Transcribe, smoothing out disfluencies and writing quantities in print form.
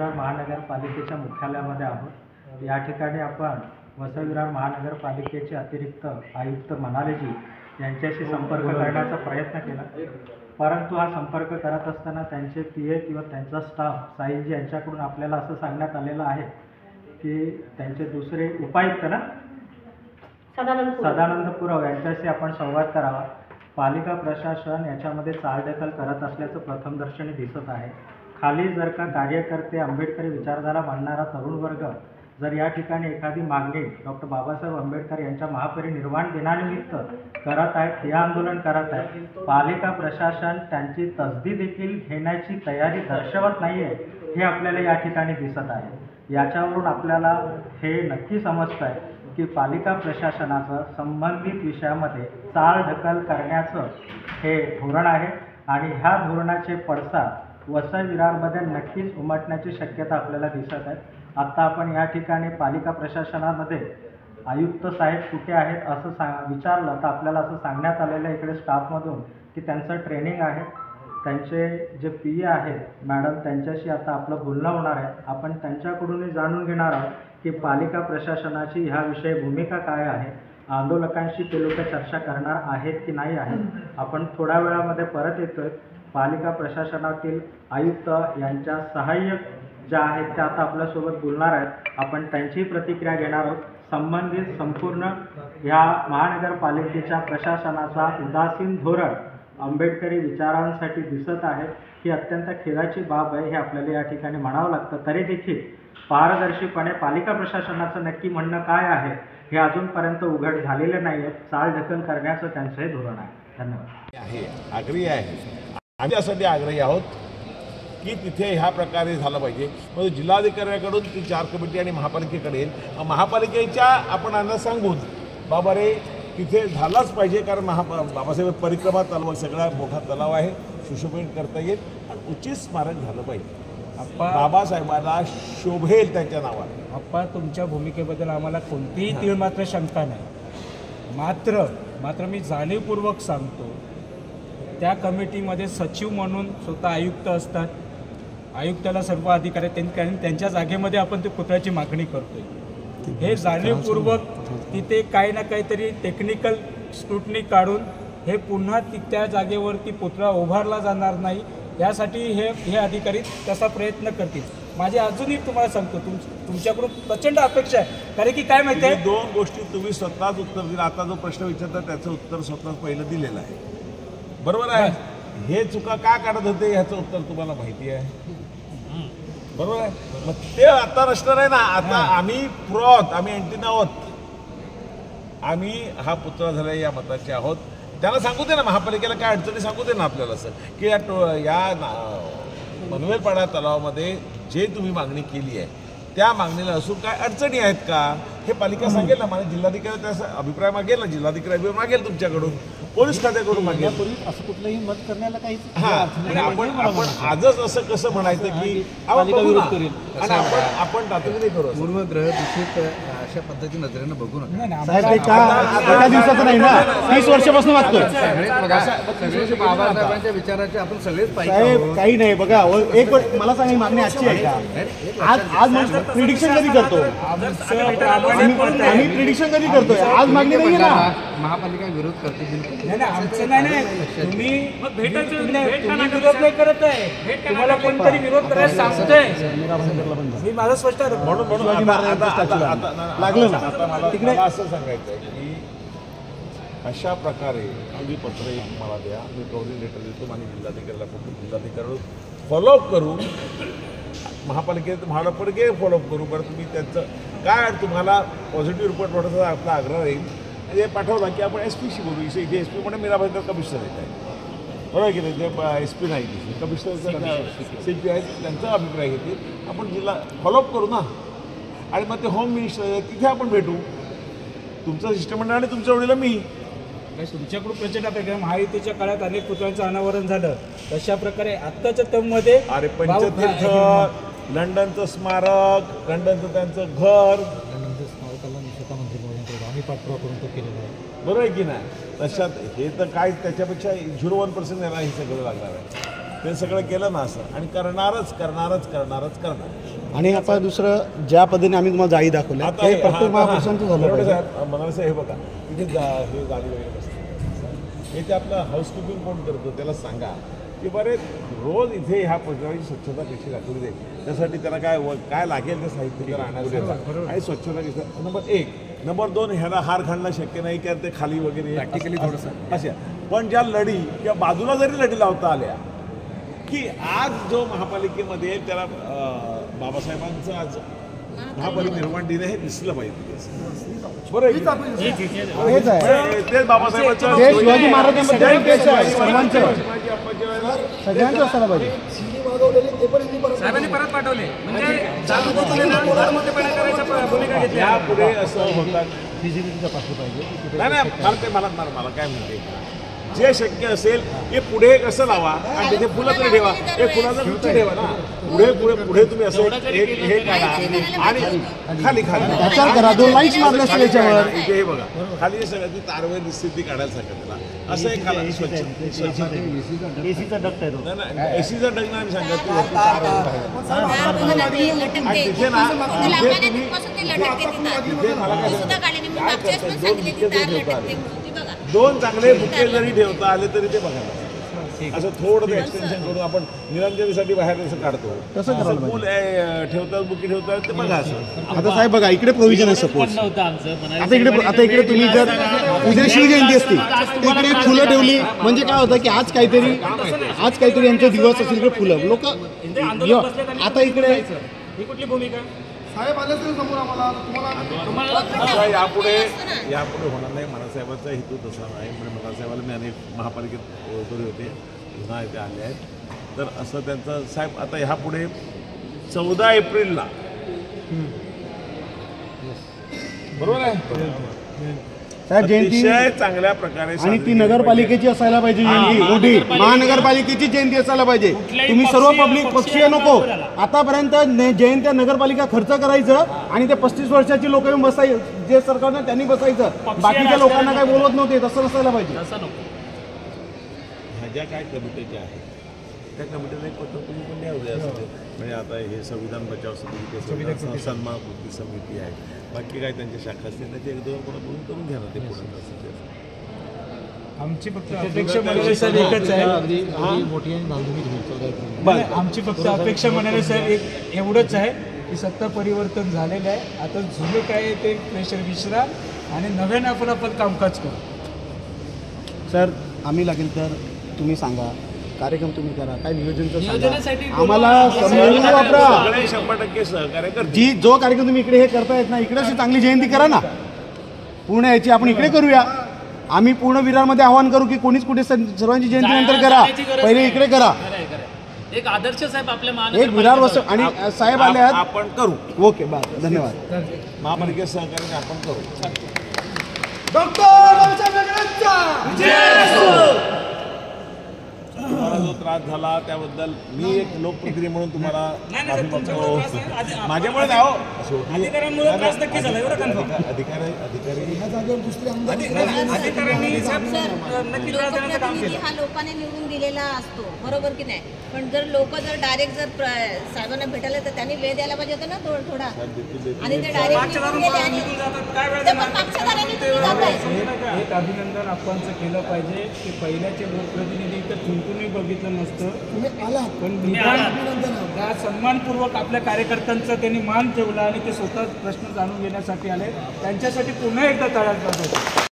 वसई-विरार महानगरपालिकेच्या मुख्यालयामध्ये आहोत। या ठिकाणी आपण वसई-विरार महानगरपालिकेचे अतिरिक्त आयुक्त मनालेजी यांच्याशी संपर्क करण्याचा प्रयत्न केला, परंतु हा संपर्क करत असताना त्यांचे पीए किंवा त्यांचा स्टाफ साहिलजी यांच्याकडून आपल्याला असं सांगण्यात आलेलं आहे की त्यांचे दुसरे उपायुक्त सदानंद पुरव यांच्याशी आपण संवाद करावा। पालिका प्रशासन याच्यामध्ये चालढकल करत असल्याचं प्रथमदर्शनी दिसत आहे। खाली जर का कार्यकर्ते आंबेडकरी विचारधारा मांडणारा तरुण वर्ग जर या ठिकाणी एखादी मागणी डॉक्टर बाबासाहेब आंबेडकर यांच्या महापरिनिर्वाण दिनानिमित्त करत आहेत, हे आंदोलन करत आहे, पालिका प्रशासन त्यांची तसदी देखील घेण्याची तयारी दर्शवत नाही आहे, हे आपल्याला या ठिकाणी दिसत आहे। याच्यावरून आपल्याला हे नक्की समजतं आहे की पालिका प्रशासनाचं संबंधित विषयामध्ये चालढकल करण्याचं हे धोरण आहे आणि ह्या धोरणाचे पडसाद वसई-विरारमध्ये नक्कीच उमटण्याची शक्यता आपल्याला दिसत आहे। आत्ता आपण या ठिकाणी पालिका प्रशासनामध्ये आयुक्त साहेब कुठे आहेत असं विचारलं तर आपल्याला असं सांगण्यात आलेलं आहे इकडे स्टाफमधून की त्यांचं ट्रेनिंग आहे। त्यांचे जे पीए आहेत मॅडम त्यांच्याशी आता आपलं बोलणं होणार आहे। आपण त्यांच्याकडूनही जाणून घेणार आहोत की पालिका प्रशासनाची ह्याविषयी भूमिका काय आहे, आंदोलकांशी ते लोक चर्चा करणार आहेत की नाही आहेत। आपण थोड्या वेळामध्ये परत येतोय। पालिका प्रशासनातील आयुक्त यांच्या सहाय्यक ज्या आहेत त्या आता आपल्यासोबत बोलणार आहेत, आपण त्यांची प्रतिक्रिया घेणार आहोत। संबंधित संपूर्ण या महानगरपालिकेच्या प्रशासनाचा उदासीन धोरण आंबेडकरी विचारांसाठी दिसत आहे, ही अत्यंत खेदाची बाब आहे, हे आपल्याला या ठिकाणी म्हणावं लागतं। तरी देखील पारदर्शीपणे पालिका प्रशासनाचं नक्की म्हणणं काय आहे हे अजूनपर्यंत उघड झालेले नाही आहे। चालढकल करण्याचं त्यांचं हे धोरण आहे। धन्यवाद। आग्रही आहे, आम्ही यासाठी आग्रही आहोत की तिथे ह्या प्रकारे झालं पाहिजे। म्हणजे जिल्हाधिकाऱ्याकडून ती 4 कमिटी आणि महापालिकेकडे येईल, महापालिकेच्या आपण यांना सांगून बाबा रे तिथे झालाच पाहिजे, कारण बाबासाहेब परिक्रमा तलाव सगळा मोठा तलाव आहे, सुशोभित करता येईल आणि उचित स्मारक झालं पाहिजे। बाबासाहेबांना शोभेल त्यांच्या नावाने। अप्पा तुमच्या भूमिकेबद्दल आम्हाला कोणतीही तीळ मात्र शंका नाही। मात्र मी जाणीवपूर्वक सांगतो, त्या कमिटीमध्ये सचिव म्हणून स्वतः आयुक्त असतात, आयुक्ताला सर्व अधिकार आहेत, त्यांच्या जागेमध्ये आपण ते पुतळ्याची मागणी करतोय। हे जाणीवपूर्वक तिथे काही ना काहीतरी टेक्निकल स्क्रुटनी काढून हे पुन्हा त्या जागेवरती पुतळा उभारला जाणार नाही, यासाठी हे अधिकारी तसा प्रयत्न करतील। माझी अजूनही तुम्हाला सांगतो तुमच्याकडून प्रचंड अपेक्षा आहे, कारण की काय माहिती आहे 2 गोष्टी तुम्ही स्वतःच उत्तर दिलं। आता जो प्रश्न विचारता त्याचं उत्तर स्वतःच पहिलं दिलेलं आहे, बरोबर आहे। हे चुका का काढत होते ह्याचं उत्तर तुम्हाला माहिती आहे, बरोबर आहे। मग ते आता नसणार आहे ना, आता आम्ही आम्ही अँटीना आहोत, आम्ही हा पुतळा झाला या मताचे आहोत। त्यांना सांगू दे ना, महापालिकेला काय अडचणी सांगू दे ना आपल्याला असं की या मनवेलपाडा तलावामध्ये जे तुम्ही मागणी केली आहे त्या मागणीला असून काय अडचणी आहेत का हे पालिका सांगेल ना। मला जिल्हाधिकारी त्याचा अभिप्राय मागेल ना, जिल्हाधिकारी अभिप्राय मागेल तुमच्याकडून, पोलीस खात्याकडून मागेल। असं कुठलंही मत करण्याला काही आपण आजच असं कसं म्हणायचं की विरोध करेल आणि आपण तातडीने करू, पूर्वग्रह दूषित अशा पद्धती नजरेनं बघू नका। साहेब एका दिवसाचं नाही ना, 30 वर्षापासून वाचतोय बाबासाहेबांच्या विचाराचे आपण सगळेच साहेब। काही नाही बघा, एक मला सांगा मागणी आजची आहे का? आज प्रिडिक्शन कधी करतो आम्ही प्रिडिक्शन कधी करतोय? आज मागणी नाही ना, महापालिका विरोध करते बिलकुल नाही, आमचं नाही। तुम्ही विरोध नाही करत आहे, तुम्हाला कोणतरी विरोध करायला सांगतोय। मी माझं स्पष्ट म्हणून लागलं ना मला असं सांगायचं आहे की अशा प्रकारे तुम्ही पत्र एक मला द्या, मी कव्हरिंग लेटर देतो आणि जिल्हाधिकाऱ्याला जिल्हाधिकारी फॉलोअप करू, महापालिकेत महानगरपालिके फॉलोअप करू। बरं तुम्ही त्यांचं काय तुम्हाला पॉझिटिव्ह रिपोर्ट पाठवण्याचा आपला आग्रह राहील, हे पाठवला की आपण SP-शी बोलू। इथे SP म्हणून मीरा भाईकर कमिशनर येत आहे, बरोबर की नाही, ते SP नाही तिथे कमिशनर CP आहेत, त्यांचा अभिप्राय घेतील, आपण जिल्हा फॉलोअप करू ना। आणि मग ते होम मिनिस्टर तिथे आपण भेटू, तुमचं शिष्टमंडळ आणि तुमच्या वडील मी तुमच्याकडून प्रचंड अपेक्षा। महायुतीच्या काळात अनेक पुतळ्यांचं अनावरण झालं, तशा प्रकारे आत्ताच्या टर्ममध्ये अरे पंचतीर्थ, लंडनचं स्मारक, लंडनचं त्यांचं घर, आम्ही पाठपुरावा करून तो केलेला आहे, बरोबर आहे की नाही। तशात हे तर काय त्याच्यापेक्षा 0.1% याला हे सगळं लागणार आहे। ते सगळं केलं ना असं आणि करणार. आणि आता दुसरं ज्या पद्धतीने आम्ही तुम्हाला जाळी दाखवल्या आता ते प्रत्येक महापुरुषांचं झालं पाहिजे. म्हणायचं हे बघा इथे हे गाडी वगैरे बसते हे ते आपलं हाऊसकीपिंग कोण करतो त्याला सांगा की बरे रोज इथे ह्या परिसराची स्वच्छता कशी राखली जाईल त्यासाठी त्याला काय लागेल ते साहित्य आणण्याचं आणि स्वच्छता कशी. नंबर 1. नंबर 2 ह्याला हार घालणं शक्य नाही कारण ते खाली वगैरे प्रॅक्टिकली थोडंसं अशा पण ज्या लढी किंवा बाजूला जरी लढी लावता आल्या की आज जो महापालिकेमध्ये त्याला बाबासाहेबांचं आज महापरिनिर्वाण दिन हे दिसलं पाहिजे. बरं हेच आहे तेच बाबासाहेबांचं ते शिवाजी महाराजांबद्दल तेच आहे सर्वांचं सगळ्यांचं असायला पाहिजे. साहेबांनी परत पाठवले म्हणजे यापुढे असं होतात नाही मला काय म्हणते जे शक्य असेल हे पुढे कसं लावा आणि तिथे फुलं तरी ठेवा एक फुलाचं वृक्ष ठेवा ना पुढे तुम्ही असं हे काढा आणि खाली प्रचार करा 2 लाईन्स मारल्या असतील याच्यावर. इथे हे बघा खाली सगळ्याची तारवय स्थिती काढायला सांगत त्याला असं एक खाला स्वच्छ एसीचा डक्ट आहे तो. एसीचा डग नाही सांगत आणि तिथे ना तिथे मला काय 2 चांगले बुके जरी ठेवता आले तरी ते बघा असं थोडं ते एक्सटेन्शन करून आपण निरंजनीसाठी बाहेर असं काढतो तसं करायला पाहिजे. फुल ठेवतात बुके ठेवतात ते बघा असं. आता साहेब बघा इकडे प्रोव्हिजन आहे सपोज आता इकडे तुम्ही जर उद्या शिवजयंती असती तर इकडे फुलं ठेवली म्हणजे काय होतं की आज काहीतरी यांचे दिवस असतील इकडे फुलं लोक आता इकडे ही कुठली भूमिका साहेब आले समोर आम्हाला आता यापुढे होणार नाही. मनासाहेबांचा हेतू तसा नाही म्हणजे मनासाहेबाला मी अनेक महापालिकेत वगैरे होते पुन्हा इथे आले आहेत तर असं त्यांचं साहेब आता ह्यापुढे 14 एप्रिलला बरोबर आहे साहेब जयंती अतिशय चांगल्या प्रकारे आणि ती नगरपालिकेची असायला पाहिजे जयंती मोठी महानगरपालिकेची जयंती असायला पाहिजे. तुम्ही सर्व पब्लिक पक्षीय नको आतापर्यंत जयंत्या नगरपालिका खर्च करायचं आणि ते 35 वर्षाची लोक येऊन बसायचं जे सरकारनं त्यांनी बसायचं बाकीच्या लोकांना काय बोलवत नव्हते तसं नसायला पाहिजे. ह्या ज्या काय कमिट्या आहेत त्या कमिटीला एक पत्र तुम्ही पण द्यावं असं म्हणजे आता हे संविधान बचाव समिती सन्मान कृती समिती आहे बाकी काय त्यांच्या शाखा असतील त्याचे 1-2 कोणा बोलून करून घ्या ना ते पुढे. आमची फक्त अपेक्षा म्हणाले साहेब एकच आहे आमची फक्त अपेक्षा म्हणाले साहेब एवढंच आहे की सत्ता परिवर्तन झालेलं आहे. आता जुने काय ते प्रेशर विसरा आणि नव्याने आपण कामकाज करू. सर आम्ही लागेल तर तुम्ही सांगा कार्यक्रम तुम्ही करा काय नियोजन आम्हाला समजून वापरा. 100% सहकार्य करतील. जी जो कार्यक्रम तुम्ही इकडे हे करतायत ना इकडे अशी चांगली जयंती करा ना पूर्ण याची आपण इकडे करूया. आम्ही पूर्ण विरारमध्ये आवाहन करू की कोणीच कुठे सर्वांची जयंती नंतर करा पहिले इकडे करा एक आदर्श साहेब आपल्या एक विरार वस्तू आणि साहेब आले आहेत आपण करू. ओके बा धन्यवाद. महापालिकेत सहकार्याने आपण करू. तुम्हाला जो त्रास झाला त्याबद्दल मी एक लोकप्रतिनिधी म्हणून तुम्हाला माफी मागतो. माझ्यामुळे नाही हो अधिकाऱ्यांमुळे त्रास नक्की झाला एवढं कन्फर्म अधिकारी लोकप्रतिनिधी हा लोकांनी निवडून दिलेला असतो बरोबर की नाही पण जर लोक जर डायरेक्ट जर साहेबांना भेटायला तर त्यांनी वेळ द्यायला पाहिजे होता ना थोडा आणि ते डायरेक्ट एक अभिनंदन आपणचं केलं पाहिजे की पहिल्याचे लोकप्रतिनिधी तर चुंकूनही बघितलं नसतं पण त्या सन्मानपूर्वक आपल्या कार्यकर्त्यांचा त्यांनी मान ठेवला आणि ते स्वतः प्रश्न जाणून घेण्यासाठी आले त्यांच्यासाठी पुन्हा एकदा तळ्यात जात होते.